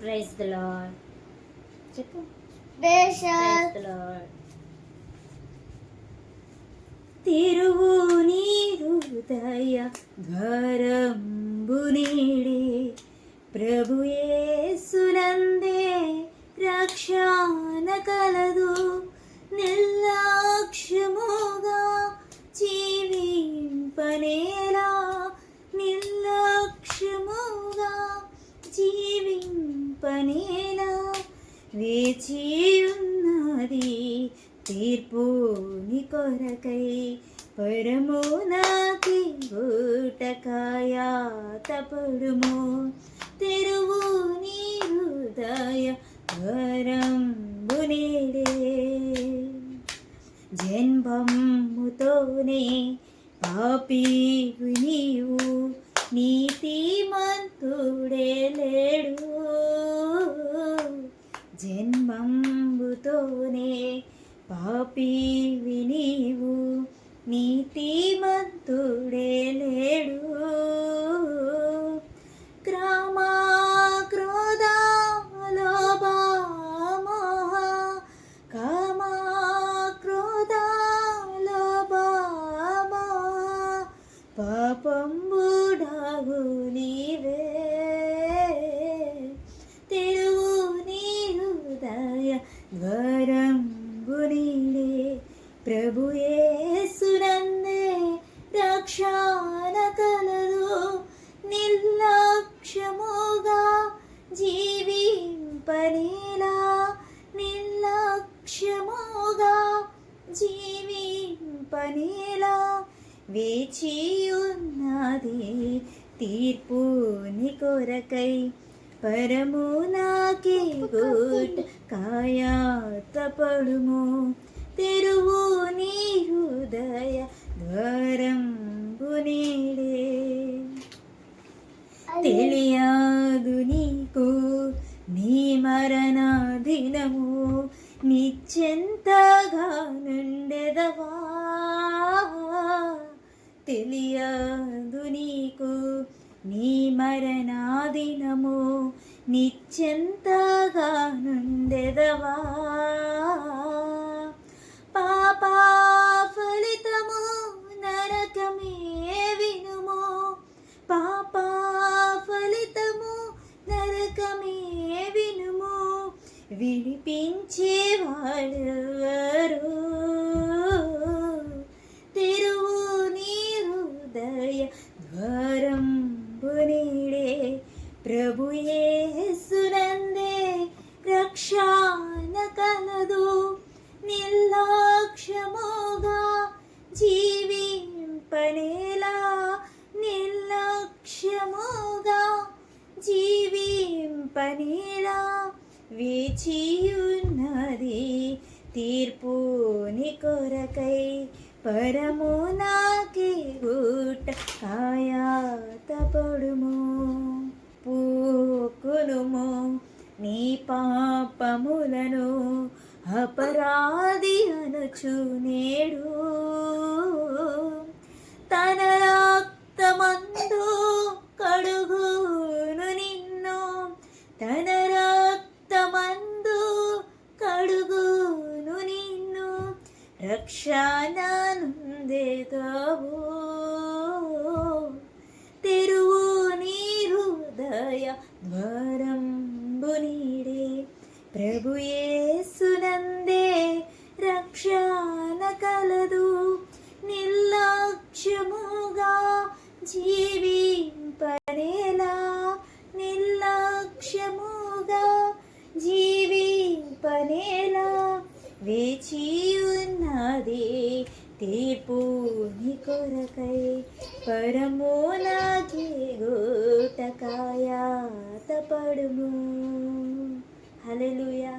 Praise the Lord. చెప్పు. Praise the Lord. తిరువు నీ హృదయ ద్వారంబు నీడే, ప్రభు యేసునందే రక్షణ కలదు. నిర్లక్ష్యముగా జీవింపనేలా, నిర్లక్ష్యముగా జీవింపనేలా, వేచియున్నది తీర్పు నీ కొరకై, పరమునకి ఊటకాయాతపడుము. తెరువు నీ హృదయ ద్వారంబు నేడే, జన్మముతోనే పాపివు నీవు, నీతిమంతుడే లేడు. జన్మముతోనే పాపివి నీవు, నీతిమంతుడే లేడు. క్రమ క్రోధ లోభ మోహ, కామ క్రోధ లోభ మోహ, పాపంబుడాగు నీవే. తెరువు నీ హృదయ ద్వారంబు నీడే, ప్రభు యేసునందే రక్షణ కలదు. నిర్లక్ష్యముగా జీవింపనేలా, నిర్లక్ష్యముగా జీవింపనేలా, వేచియున్నది తీర్పు నీ కొరకై, పరమునకి ఊటకాయాతపడుము. తెరువు నీ హృదయ ద్వారంబు నేడే. తెలియదు నీకు నీ మరణ దినము, నిశ్చింతగా నుండెదవా. తెలియదు నీకు నీ మరణ దినము, నిశ్చింతగా నుండెదవా. పాప ఫలితము నరకమే వినుము, పాప ఫలితము నరకమే వినుము, విడిపించేవాడెవరు. తెరువు నీ హృదయ ద్వారంబు నీడే, ప్రభు యేసునందే రక్షణ కలదు. నిర్లక్ష్యముగా జీవింపనేలా, నిర్లక్ష్యముగా జీవింపనేలా, వేచియున్నది తీర్పు నీ కొరకై, పరమునకి ఊటకాయాతపడుము. పూకునుము నీ పాపములను, అపరాధి అనుచు నేడు. తన రక్తమందు కడుగును నిన్ను, తన రక్తమందు కడుగును నిన్ను, రక్షణ నొందెదవు. తెరువు నీ హృదయ ద్వారంబు నీడే, ప్రభు యేసునందే రక్షణ కలదు. నిర్లక్ష్యముగా జీవింపనేలా, నిర్లక్ష్యముగా జీవింపనేలా, వేచియున్నది తీర్పు నీ కొరకై, పరమునకి ఊటకాయాతపడుము. హల్లెలూయా.